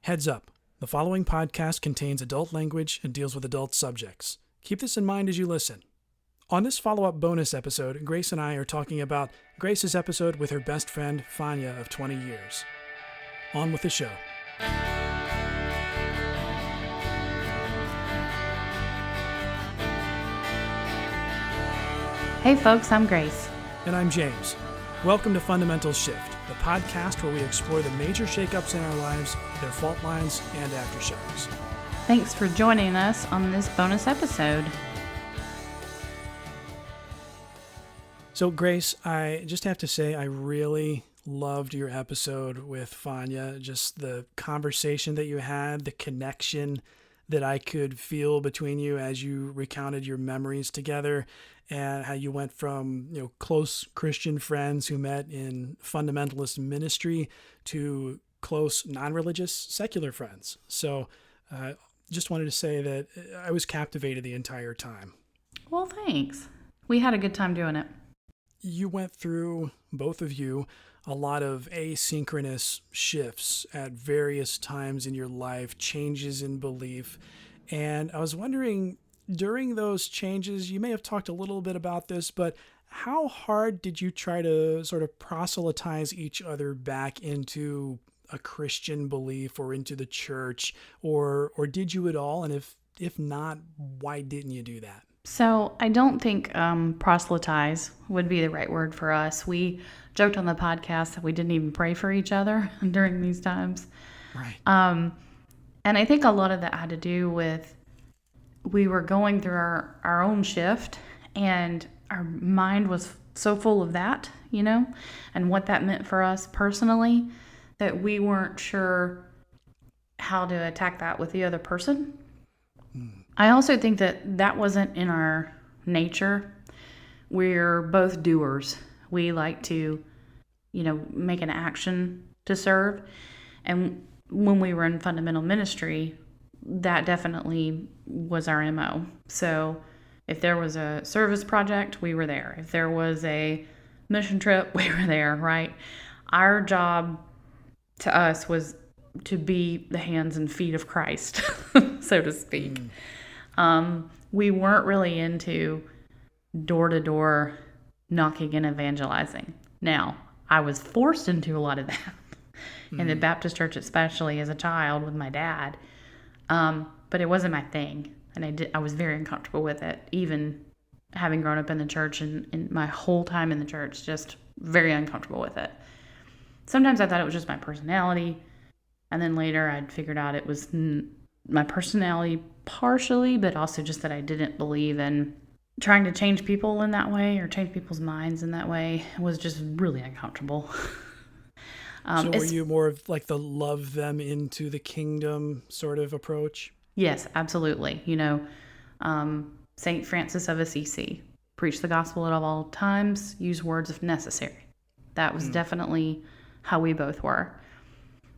Heads up, the following podcast contains adult language and deals with adult subjects. Keep this in mind as you listen. On this follow-up bonus episode, Grace and I are talking about Grace's episode with her best friend, Fanya, of 20 years. On with the show. Hey folks, I'm Grace. And I'm James. Welcome to Fundamental Shift, the podcast where we explore the major shakeups in our lives, their fault lines, and aftershocks. Thanks for joining us on this bonus episode. So, Grace, I just have to say I really loved your episode with Fanya. Just the conversation that you had, the connection that I could feel between you as you recounted your memories together, and how you went from, close Christian friends who met in fundamentalist ministry to close non-religious secular friends. So just wanted to say that I was captivated the entire time. Well, thanks. We had a good time doing it. You went through, both of you, a lot of asynchronous shifts at various times in your life, changes in belief. And I was wondering, during those changes, you may have talked a little bit about this, but how hard did you try to sort of proselytize each other back into a Christian belief or into the church, or did you at all? And if not, why didn't you do that? So I don't think proselytize would be the right word for us. We joked on the podcast that we didn't even pray for each other during these times. Right. And I think a lot of that had to do with we were going through our own shift, and our mind was so full of that, and what that meant for us personally, that we weren't sure how to attack that with the other person. I also think that wasn't in our nature. We're both doers. We like to, make an action to serve. And when we were in fundamental ministry, that definitely was our MO. So if there was a service project, we were there. If there was a mission trip, we were there, right? Our job to us was to be the hands and feet of Christ, so to speak. We weren't really into door-to-door knocking and evangelizing. Now, I was forced into a lot of that in the Baptist church, especially as a child with my dad. But it wasn't my thing, and I was very uncomfortable with it, even having grown up in the church and my whole time in the church, just very uncomfortable with it. Sometimes I thought it was just my personality, and then later I'd figured out it was my personality partially, but also just that I didn't believe in trying to change people in that way or change people's minds in that way. It was just really uncomfortable. So were you more of like the love them into the kingdom sort of approach? Yes, absolutely. St. Francis of Assisi, preach the gospel at all times, use words if necessary. That was definitely how we both were.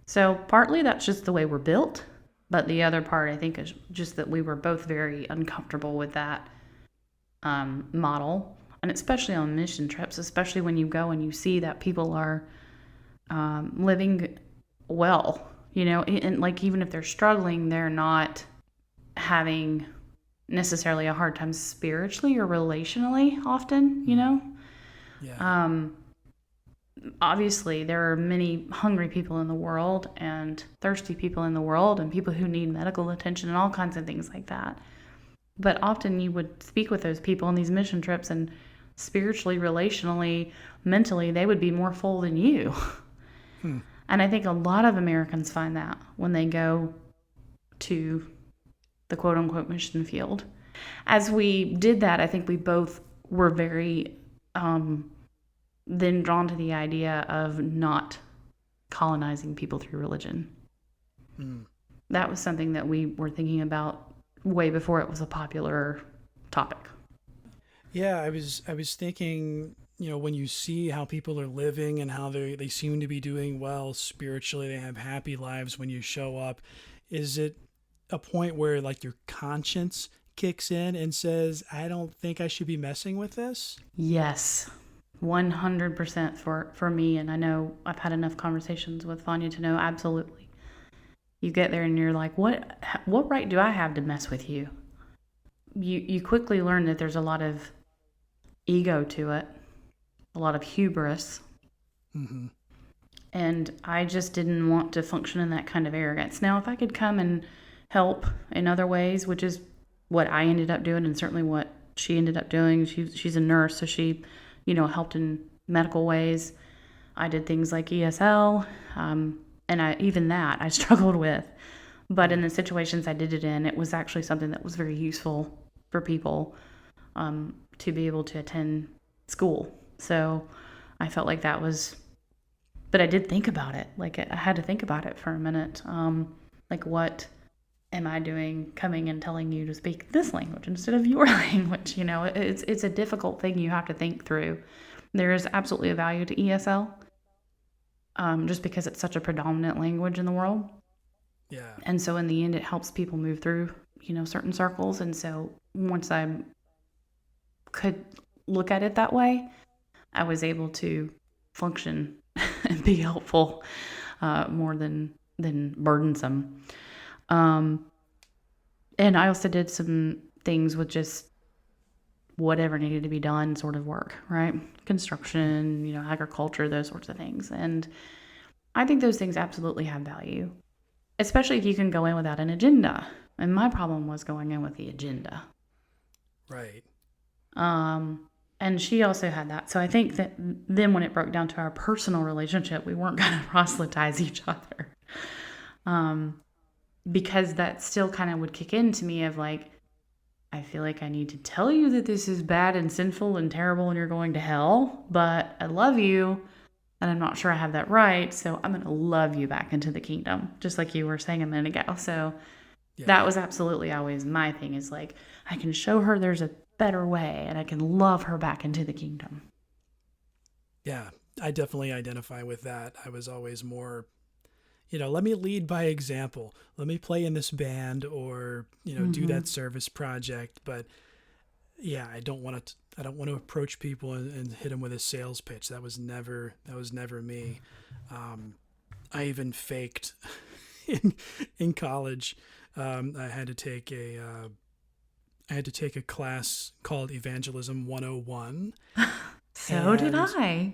So partly that's just the way we're built, but the other part I think is just that we were both very uncomfortable with that model, and especially on mission trips, especially when you go and you see that people are living well, and like even if they're struggling, they're not having necessarily a hard time spiritually or relationally often, Yeah. Obviously there are many hungry people in the world and thirsty people in the world and people who need medical attention and all kinds of things like that. But often you would speak with those people on these mission trips, and spiritually, relationally, mentally, they would be more full than you. And I think a lot of Americans find that when they go to the quote-unquote mission field. As we did that, I think we both were very then drawn to the idea of not colonizing people through religion. That was something that we were thinking about way before it was a popular topic. Yeah, I was thinking, when you see how people are living and how they seem to be doing well spiritually, they have happy lives when you show up, is it a point where like your conscience kicks in and says, I don't think I should be messing with this? Yes, 100% for me. And I know I've had enough conversations with Fanya to know absolutely. You get there and you're like, what right do I have to mess with you? You quickly learn that there's a lot of ego to it, a lot of hubris. Mm-hmm. And I just didn't want to function in that kind of arrogance. Now, if I could come and help in other ways, which is what I ended up doing and certainly what she ended up doing. She's a nurse, so she, helped in medical ways. I did things like ESL, and even that I struggled with. But in the situations I did it in, it was actually something that was very useful for people to be able to attend school. So I felt like that was, but I did think about it. Like I had to think about it for a minute. Like what am I doing coming and telling you to speak this language instead of your language? It's a difficult thing you have to think through. There is absolutely a value to ESL, just because it's such a predominant language in the world. Yeah. And so in the end, it helps people move through, certain circles. And so once I could look at it that way, I was able to function and be helpful more than burdensome. And I also did some things with just whatever needed to be done sort of work, right? Construction, agriculture, those sorts of things. And I think those things absolutely have value, especially if you can go in without an agenda. And my problem was going in with the agenda. Right. And she also had that. So I think that then when it broke down to our personal relationship, we weren't going to proselytize each other. Because that still kind of would kick into me of like, I feel like I need to tell you that this is bad and sinful and terrible and you're going to hell, but I love you and I'm not sure I have that right. So I'm going to love you back into the kingdom, just like you were saying a minute ago. So that was absolutely always my thing, is like, I can show her there's a better way and I can love her back into the kingdom. Yeah, I definitely identify with that. I was always more, let me lead by example. Let me play in this band or, do that service project. But yeah, I don't want to approach people and hit them with a sales pitch. That was never me. I even faked in college. I had to take a class called Evangelism 101. So did I.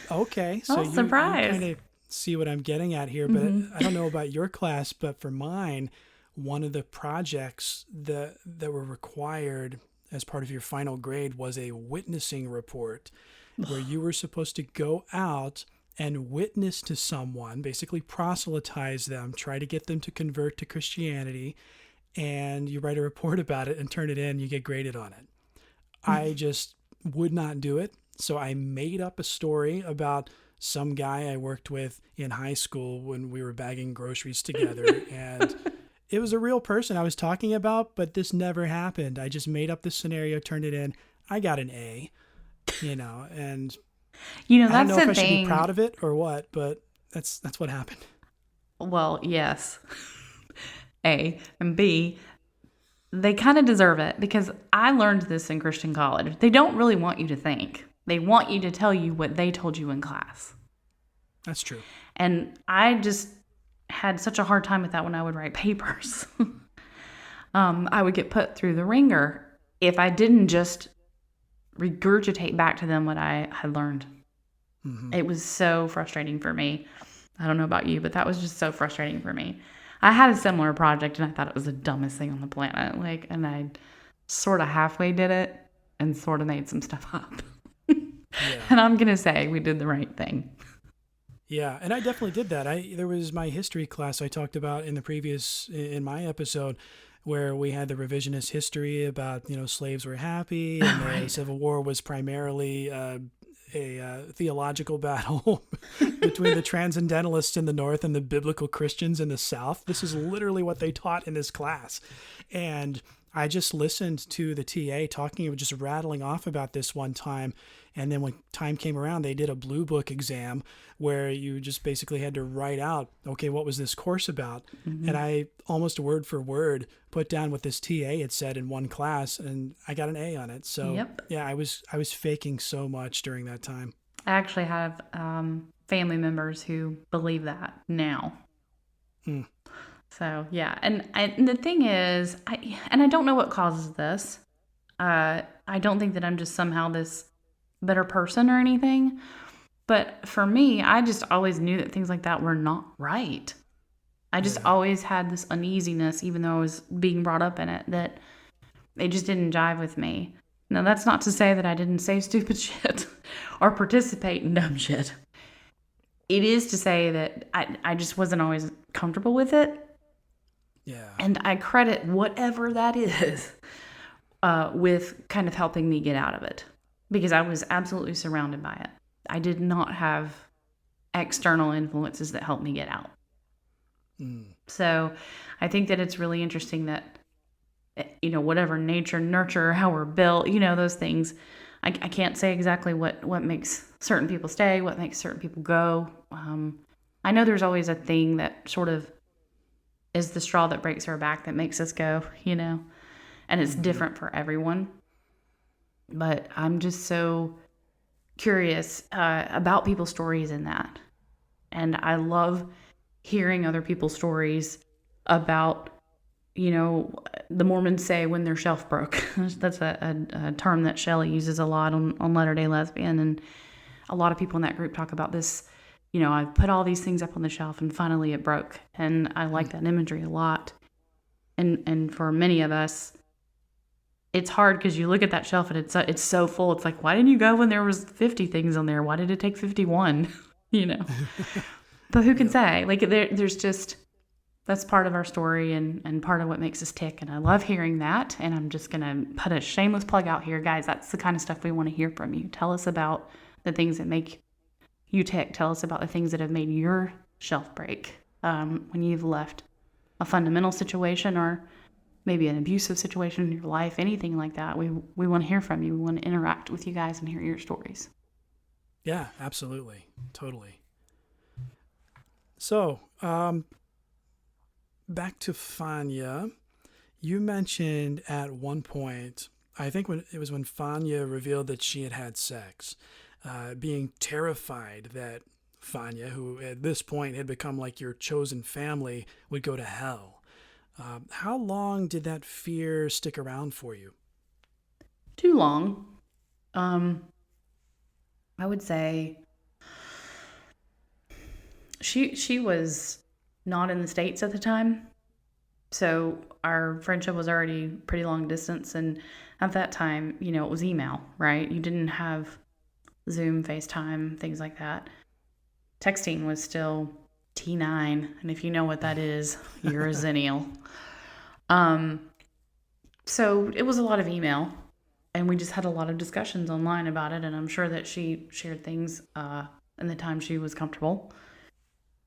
Okay. So you kind of see what I'm getting at here, but I don't know about your class, but for mine, one of the projects that were required as part of your final grade was a witnessing report where you were supposed to go out and witness to someone, basically proselytize them, try to get them to convert to Christianity, and you write a report about it and turn it in, you get graded on it. I just would not do it. So I made up a story about some guy I worked with in high school when we were bagging groceries together. And it was a real person I was talking about, but this never happened. I just made up this scenario, turned it in. I got an A, and that's I don't know the if I thing. should be proud of it or what, but that's what happened. Well, yes. A. And B, they kind of deserve it, because I learned this in Christian college. They don't really want you to think. They want you to tell you what they told you in class. That's true. And I just had such a hard time with that when I would write papers. I would get put through the ringer if I didn't just regurgitate back to them what I had learned. Mm-hmm. It was so frustrating for me. I don't know about you, but that was just so frustrating for me. I had a similar project and I thought it was the dumbest thing on the planet. And I sort of halfway did it and sort of made some stuff up. Yeah. And I'm going to say we did the right thing. Yeah, and I definitely did that. There was my history class I talked about in my episode, where we had the revisionist history about, slaves were happy and right. The Civil War was primarily a theological battle between the transcendentalists in the North and the biblical Christians in the South. This is literally what they taught in this class. And I just listened to the TA talking, just rattling off about this one time. And then when time came around, they did a blue book exam where you just basically had to write out, okay, what was this course about? Mm-hmm. And I almost word for word put down what this TA had said in one class, and I got an A on it. So yep. Yeah, I was faking so much during that time. I actually have family members who believe that now. So yeah, and the thing is, I don't know what causes this. I don't think that I'm just somehow this better person or anything. But for me, I just always knew that things like that were not right. I just Yeah. always had this uneasiness, even though I was being brought up in it, that it just didn't jive with me. Now, that's not to say that I didn't say stupid shit or participate in dumb shit. It is to say that I just wasn't always comfortable with it. Yeah. And I credit whatever that is with kind of helping me get out of it because I was absolutely surrounded by it. I did not have external influences that helped me get out. Mm. So I think that it's really interesting that, whatever nature, nurture, how we're built, those things. I can't say exactly what makes certain people stay, what makes certain people go. I know there's always a thing that sort of is the straw that breaks our back that makes us go, and it's Mm-hmm. different for everyone. But I'm just so curious about people's stories in that. And I love hearing other people's stories about, the Mormons say when their shelf broke. That's a term that Shelley uses a lot on Latter day Lesbian. And a lot of people in that group talk about this. I put all these things up on the shelf and finally it broke. And I like that imagery a lot. And for many of us, it's hard because you look at that shelf and it's so full. It's like, why didn't you go when there was 50 things on there? Why did it take 51? you know. But who can Yep. say? Like there's just that's part of our story and part of what makes us tick. And I love hearing that. And I'm just gonna put a shameless plug out here, guys. That's the kind of stuff we want to hear from you. Tell us about the things that make you tick. Tell us about the things that have made your shelf break when you've left a fundamental situation or maybe an abusive situation in your life, anything like that. We want to hear from you. We want to interact with you guys and hear your stories. Yeah, absolutely. Totally. So, back to Fanya. You mentioned at one point, I think when it was when Fanya revealed that she had had sex, being terrified that Fanya, who at this point had become like your chosen family, would go to hell. How long did that fear stick around for you? Too long. Um, I would say she was not in the States at the time. So our friendship was already pretty long distance. And at that time, it was email, right? You didn't have Zoom, FaceTime, things like that. Texting was still T9. And if you know what that is, you're a zennial. Um, so it was a lot of email. And we just had a lot of discussions online about it. And I'm sure that she shared things in the time she was comfortable.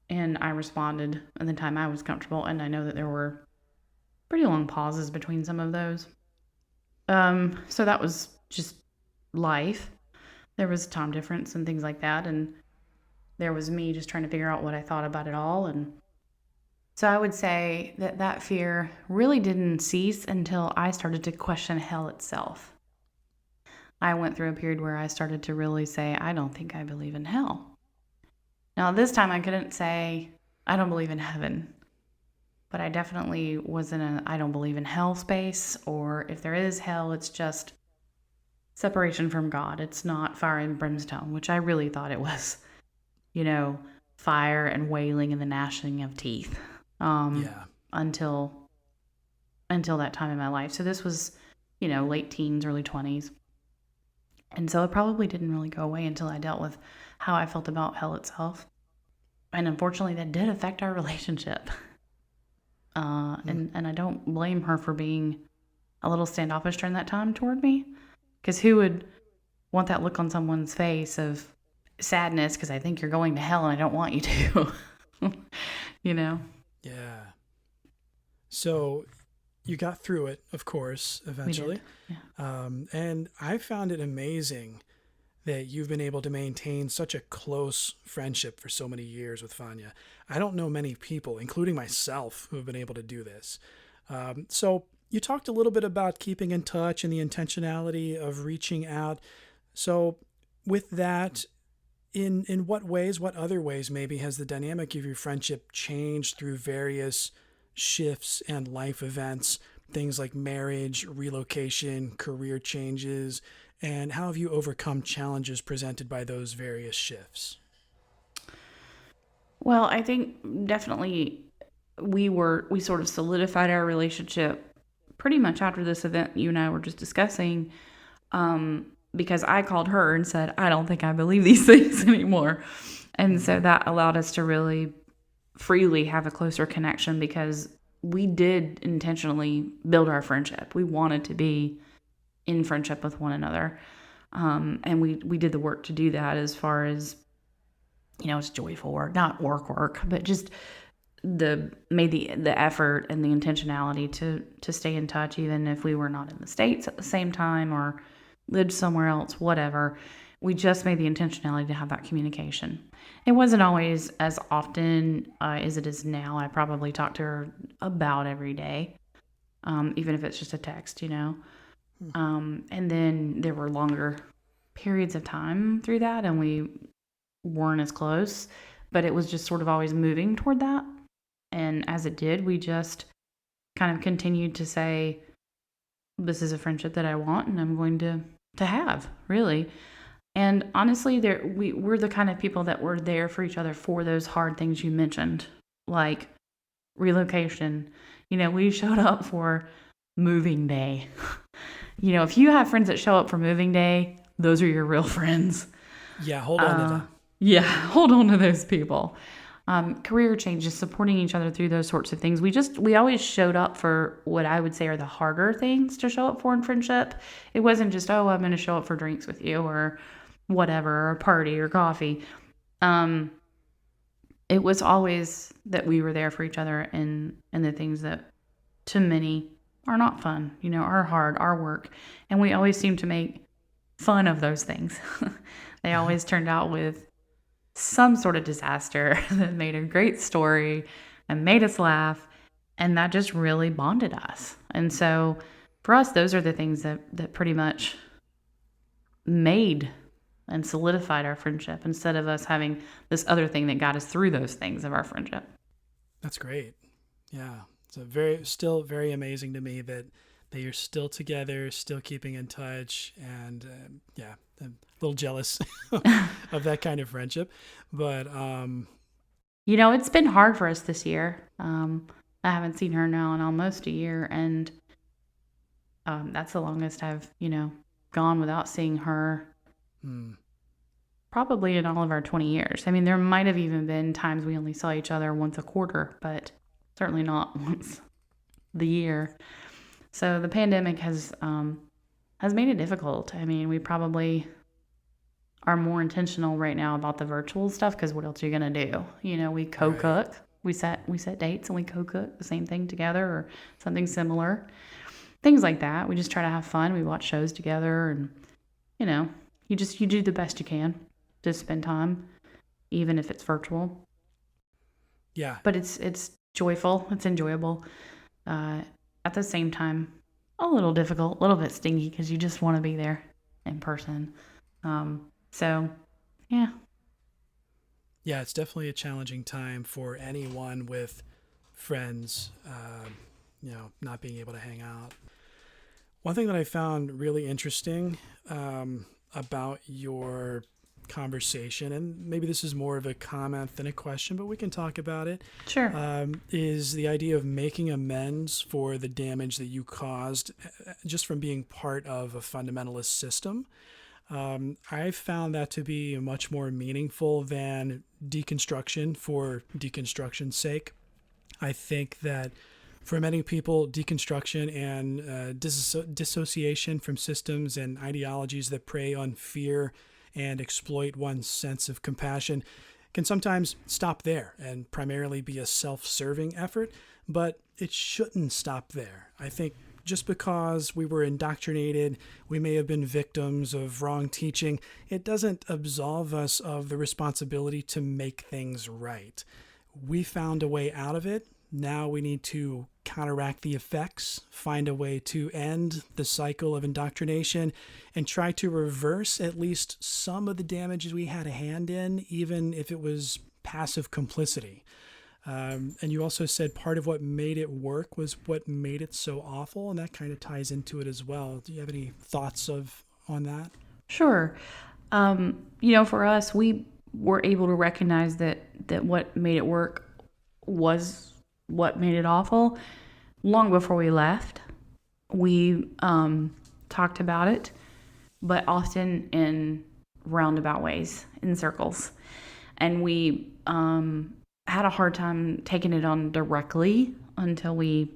And I responded in the time I was comfortable. And I know that there were pretty long pauses between some of those. So that was just life. There was a time difference and things like that. And there was me just trying to figure out what I thought about it all. And so I would say that fear really didn't cease until I started to question hell itself. I went through a period where I started to really say, I don't think I believe in hell. Now, this time I couldn't say, I don't believe in heaven, but I definitely was in a I don't believe in hell space, or if there is hell, it's just separation from God. It's not fire and brimstone, which I really thought it was, you know, fire and wailing and the gnashing of teeth Yeah. until that time in my life. So this was, late teens, early 20s. And so it probably didn't really go away until I dealt with how I felt about hell itself. And unfortunately, that did affect our relationship. Mm. And I don't blame her for being a little standoffish during that time toward me. Because who would want that look on someone's face of sadness because I think you're going to hell and I don't want you to? you know? Yeah. So you got through it, of course, We did. eventually. Yeah. And I found it amazing that you've been able to maintain such a close friendship for so many years with Fanya. I don't know many people, including myself, who have been able to do this. So you talked a little bit about keeping in touch and the intentionality of reaching out. So with that, in what ways, what other ways maybe has the dynamic of your friendship changed through various shifts and life events, things like marriage, relocation, career changes, and how have you overcome challenges presented by those various shifts? Well, I think definitely we sort of solidified our relationship pretty much after this event you and I were just discussing, because I called her and said, I don't think I believe these things anymore. And so that allowed us to really freely have a closer connection because we did intentionally build our friendship. We wanted to be in friendship with one another. And we did the work to do that as far as, it's joyful work, not work, but just made the effort and the intentionality to stay in touch, even if we were not in the States at the same time or lived somewhere else, whatever. We just made the intentionality to have that communication. It wasn't always as often as it is now. I probably talk to her about every day, even if it's just a text, And then there were longer periods of time through that, and we weren't as close, but it was just sort of always moving toward that. And as it did, we just kind of continued to say, this is a friendship that I want and I'm going to have, really. And honestly, we're the kind of people that were there for each other for those hard things you mentioned, like relocation. We showed up for moving day. If you have friends that show up for moving day, those are your real friends. Yeah, hold on to that. Yeah, hold on to those people. Career changes, supporting each other through those sorts of things. We always showed up for what I would say are the harder things to show up for in friendship. It wasn't just, oh, I'm going to show up for drinks with you or whatever, or a party or coffee. It was always that we were there for each other and the things that to many are not fun, are hard, are work. And we always seem to make fun of those things. They always turned out with some sort of disaster that made a great story and made us laugh. And that just really bonded us. And so for us, those are the things that pretty much made and solidified our friendship instead of us having this other thing that got us through those things of our friendship. That's great. Yeah. Still very amazing to me that you're still together, still keeping in touch. And yeah, I'm a little jealous of that kind of friendship. But, it's been hard for us this year. I haven't seen her now in almost a year. And that's the longest I've, gone without seeing her. Probably in all of our 20 years. I mean, there might have even been times we only saw each other once a quarter, but certainly not once the year. So the pandemic has made it difficult. I mean, we probably are more intentional right now about the virtual stuff because what else are you gonna do? We co-cook. Right. We set dates and we co-cook the same thing together or something similar. Things like that. We just try to have fun. We watch shows together, and you do the best you can to spend time, even if it's virtual. Yeah. But it's joyful. It's enjoyable. At the same time, a little difficult, a little bit stingy because you just want to be there in person. So, yeah. Yeah, it's definitely a challenging time for anyone with friends, not being able to hang out. One thing that I found really interesting about your conversation, and maybe this is more of a comment than a question, but we can talk about it. Sure. Is the idea of making amends for the damage that you caused just from being part of a fundamentalist system. I found that to be much more meaningful than deconstruction for deconstruction's sake. I think that for many people, deconstruction and dissociation from systems and ideologies that prey on fear and exploit one's sense of compassion can sometimes stop there and primarily be a self-serving effort, but it shouldn't stop there. I think just because we were indoctrinated, we may have been victims of wrong teaching, it doesn't absolve us of the responsibility to make things right. We found a way out of it. Now we need to counteract the effects, find a way to end the cycle of indoctrination, and try to reverse at least some of the damages we had a hand in, even if it was passive complicity. And you also said part of what made it work was what made it so awful, and that kind of ties into it as well. Do you have any thoughts of on that? Sure. For us, we were able to recognize that what made it work was what made it awful long before we left. We talked about it, but often in roundabout ways, in circles. And we had a hard time taking it on directly until we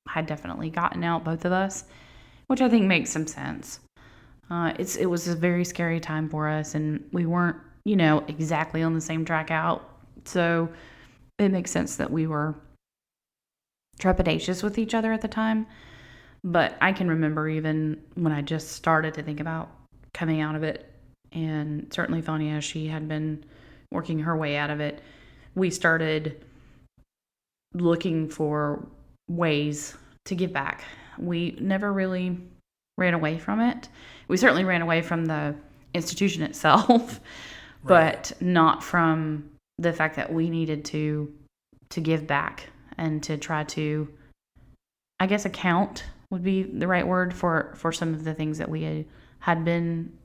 had definitely gotten out, both of us, which I think makes some sense. It was a very scary time for us, and we weren't, exactly on the same track out. So it makes sense that we were trepidatious with each other at the time. But I can remember even when I just started to think about coming out of it, and certainly Fania, she had been working her way out of it. We started looking for ways to give back. We never really ran away from it. We certainly ran away from the institution itself, but not from the fact that we needed to give back and to try to, I guess, account would be the right word for some of the things that we had been,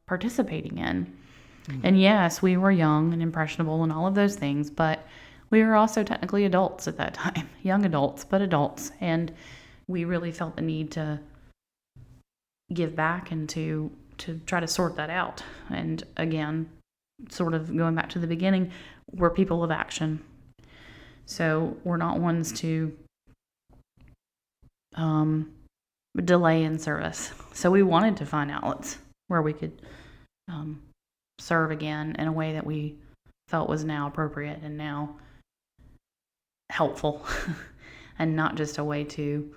participating in. Mm-hmm. And yes, we were young and impressionable and all of those things, but we were also technically adults at that time, young adults, but adults. And we really felt the need to give back and to try to sort that out. And again, sort of going back to the beginning, we're people of action. So we're not ones to delay in service. So we wanted to find outlets where we could serve again in a way that we felt was now appropriate and now helpful and not just a way to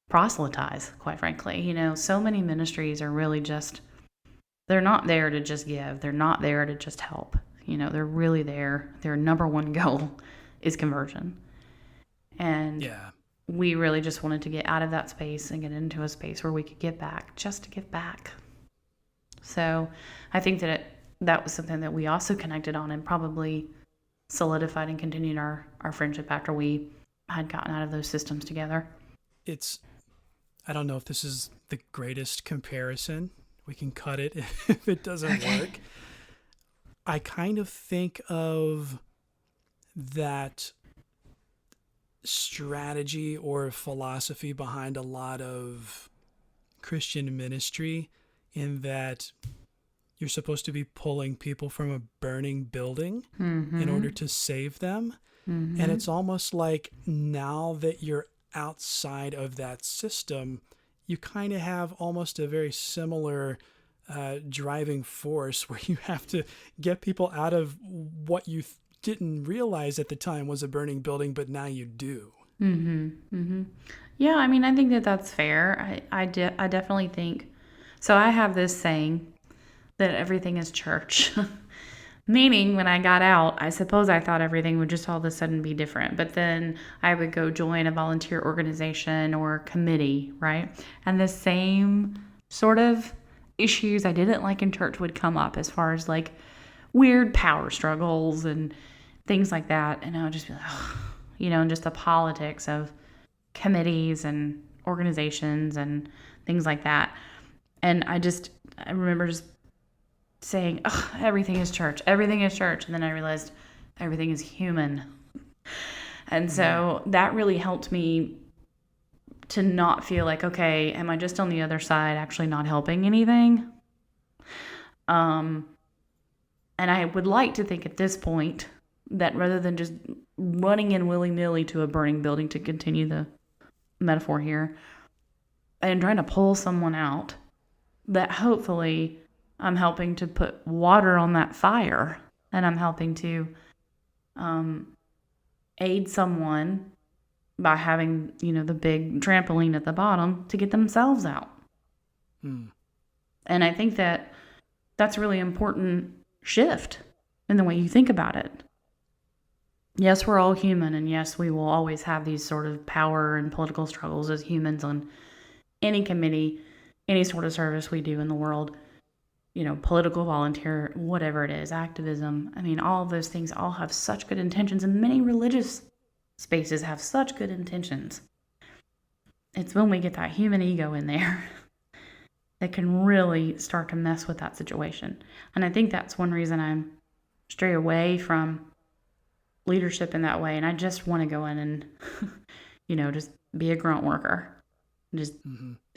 proselytize, quite frankly. So many ministries are really just, they're not there to just give. They're not there to just help. They're really there. Their number one goal is conversion. And we really just wanted to get out of that space and get into a space where we could give back, just to give back. So I think that was something that we also connected on and probably solidified and continued our friendship after we had gotten out of those systems together. I don't know if this is the greatest comparison. We can cut it if it doesn't work. I kind of think of that strategy or philosophy behind a lot of Christian ministry, in that you're supposed to be pulling people from a burning building in order to save them. Mm-hmm. And it's almost like now that you're outside of that system, you kind of have almost a very similar driving force where you have to get people out of what you didn't realize at the time was a burning building, but now you do. Mm-hmm. Mm-hmm. Yeah, I think that's fair. I definitely think. So I have this saying that everything is church. Meaning, when I got out, I suppose I thought everything would just all of a sudden be different. But then I would go join a volunteer organization or committee, right? And the same sort of issues I didn't like in church would come up, as far as like weird power struggles and things like that. And I would just be like, and just the politics of committees and organizations and things like that. And I remember just saying, everything is church. Everything is church. And then I realized everything is human. And so that really helped me to not feel like, okay, am I just on the other side actually not helping anything? And I would like to think at this point that rather than just running in willy-nilly to a burning building, to continue the metaphor here, and trying to pull someone out, that hopefully I'm helping to put water on that fire, and I'm helping to aid someone by having, the big trampoline at the bottom to get themselves out. And I think that that's a really important shift in the way you think about it. Yes, we're all human, and yes, we will always have these sort of power and political struggles as humans on any committee, any sort of service we do in the world. political volunteer, whatever it is, activism. I mean, all of those things all have such good intentions, and many religious spaces have such good intentions. It's when we get that human ego in there that can really start to mess with that situation. And I think that's one reason I'm stray away from leadership in that way. And I just want to go in and, just be a grunt worker. Just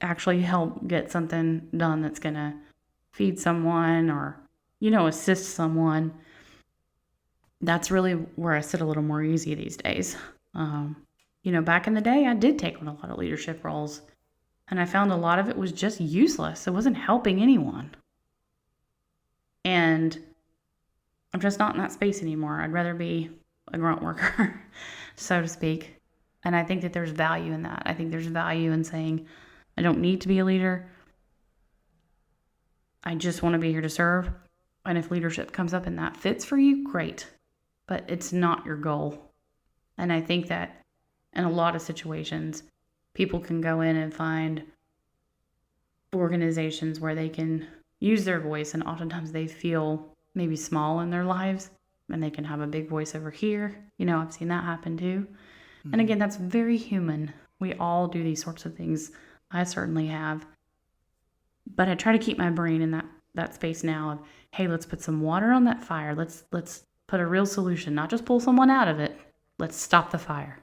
actually help get something done that's going to feed someone or, assist someone. That's really where I sit a little more easy these days. Back in the day, I did take on a lot of leadership roles. And I found a lot of it was just useless. It wasn't helping anyone. And I'm just not in that space anymore. I'd rather be a grunt worker, so to speak. And I think that there's value in that. I think there's value in saying, I don't need to be a leader. I just want to be here to serve. And if leadership comes up and that fits for you, great. But it's not your goal. And I think that in a lot of situations, people can go in and find organizations where they can use their voice, and oftentimes they feel maybe small in their lives, and they can have a big voice over here. I've seen that happen too. And again, that's very human. We all do these sorts of things. I certainly have. But I try to keep my brain in that space now of, hey, let's put some water on that fire. Let's put a real solution, not just pull someone out of it. Let's stop the fire.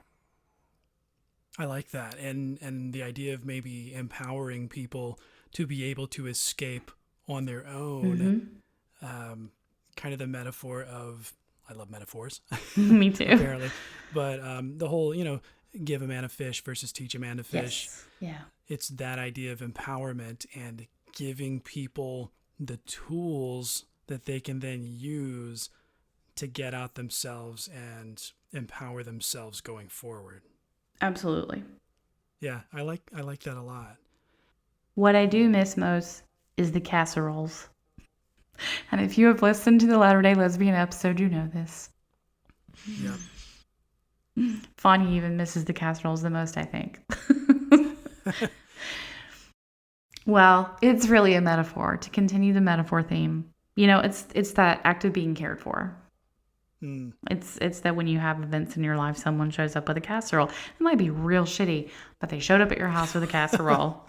I like that. And the idea of maybe empowering people to be able to escape on their own. Kind of the metaphor of, I love metaphors. Me too. Apparently. But the whole, give a man a fish versus teach a man to fish. Yes. Yeah. It's that idea of empowerment and giving people the tools that they can then use to get out themselves and empower themselves going forward. Absolutely. Yeah, I like that a lot. What I do miss most is the casseroles. And if you have listened to the Latter-day Lesbian episode, you know this. Yeah. Fonny even misses the casseroles the most, I think. Well, it's really a metaphor. To continue the metaphor theme, it's that act of being cared for. It's that when you have events in your life, someone shows up with a casserole. It might be real shitty, but they showed up at your house with a casserole,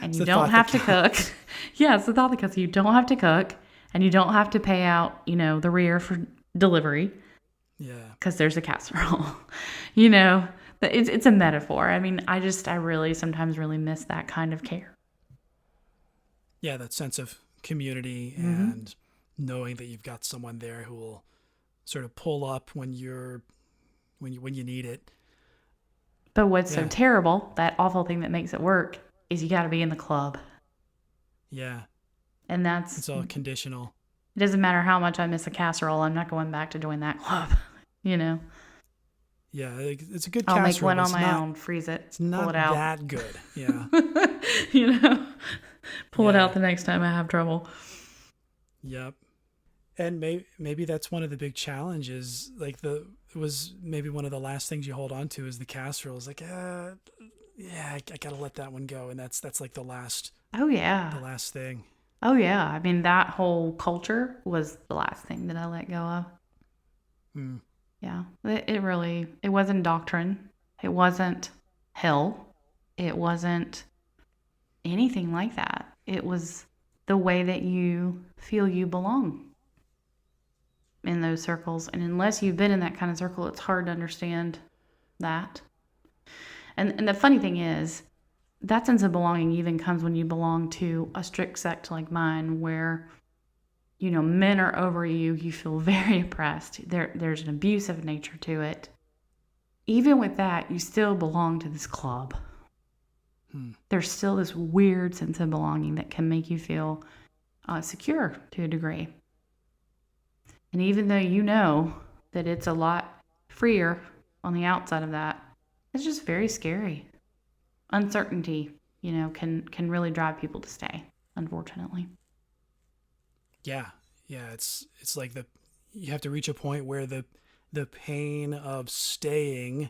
and you don't have to cook. Yeah, it's the thought that counts. You don't have to cook, and you don't have to pay out, the rear for delivery. Yeah, because there's a casserole. It's a metaphor. I mean, I really sometimes really miss that kind of care. Yeah, that sense of community and knowing that you've got someone there who will sort of pull up when you need it. But what's so terrible, that awful thing that makes it work, is you got to be in the club. Yeah. And it's all conditional. It doesn't matter how much I miss a casserole. I'm not going back to join that club, Yeah, it's a good I'll casserole. I'll make one on my own, freeze it, it's not pull it out. That good, yeah. Pull it out the next time I have trouble. Yep. And maybe that's one of the big challenges. Like it was maybe one of the last things you hold on to is the casserole. It's like, I gotta let that one go. And that's like the last. Oh yeah. The last thing. Oh yeah. I mean, that whole culture was the last thing that I let go of. Yeah. It wasn't doctrine. It wasn't hell. It wasn't anything like that. It was the way that you feel you belong in those circles. And unless you've been in that kind of circle, it's hard to understand that. And the funny thing is, that sense of belonging even comes when you belong to a strict sect like mine, where, men are over you, you feel very oppressed. There's an abusive nature to it. Even with that, you still belong to this club. There's still this weird sense of belonging that can make you feel secure to a degree. And even though you know that it's a lot freer on the outside of that, it's just very scary. Uncertainty, can really drive people to stay, unfortunately. Yeah. It's like you have to reach a point where the pain of staying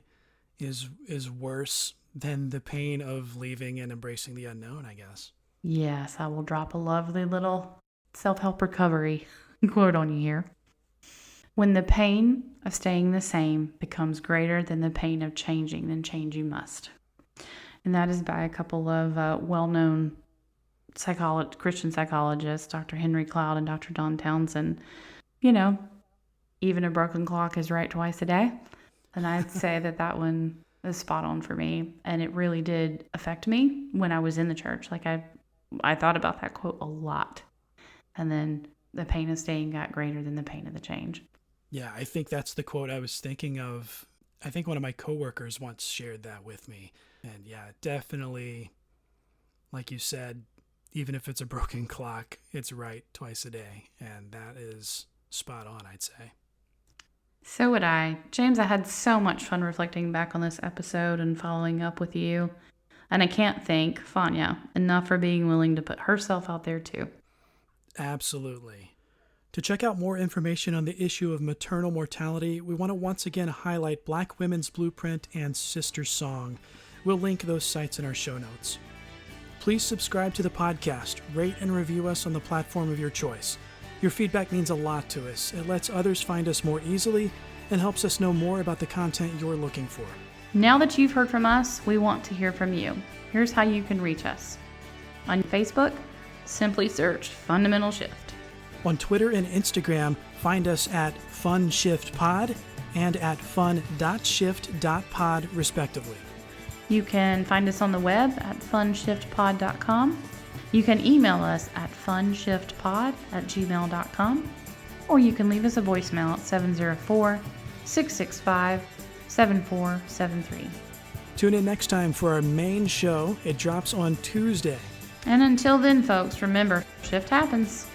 is worse than the pain of leaving and embracing the unknown, I guess. Yes, I will drop a lovely little self-help recovery quote on you here. When the pain of staying the same becomes greater than the pain of changing, then change you must. And that is by a couple of well-known Christian psychologists, Dr. Henry Cloud and Dr. Don Townsend. You know, even a broken clock is right twice a day. And I'd say that one is spot on for me. And it really did affect me when I was in the church. Like I thought about that quote a lot. And then the pain of staying got greater than the pain of the change. Yeah, I think that's the quote I was thinking of. I think one of my coworkers once shared that with me. And yeah, definitely, like you said, even if it's a broken clock, it's right twice a day. And that is spot on, I'd say. So would I. James, I had so much fun reflecting back on this episode and following up with you. And I can't thank Fanya enough for being willing to put herself out there too. Absolutely. To check out more information on the issue of maternal mortality, we want to once again highlight Black Women's Blueprint and Sister Song. We'll link those sites in our show notes. Please subscribe to the podcast, rate and review us on the platform of your choice. Your feedback means a lot to us. It lets others find us more easily and helps us know more about the content you're looking for. Now that you've heard from us, we want to hear from you. Here's how you can reach us. On Facebook, simply search Fundamental Shift. On Twitter and Instagram, find us at FunShiftPod and at fun.shift.pod, respectively. You can find us on the web at funshiftpod.com. You can email us at funshiftpod@gmail.com. Or you can leave us a voicemail at 704-665-7473. Tune in next time for our main show. It drops on Tuesday. And until then, folks, remember, shift happens.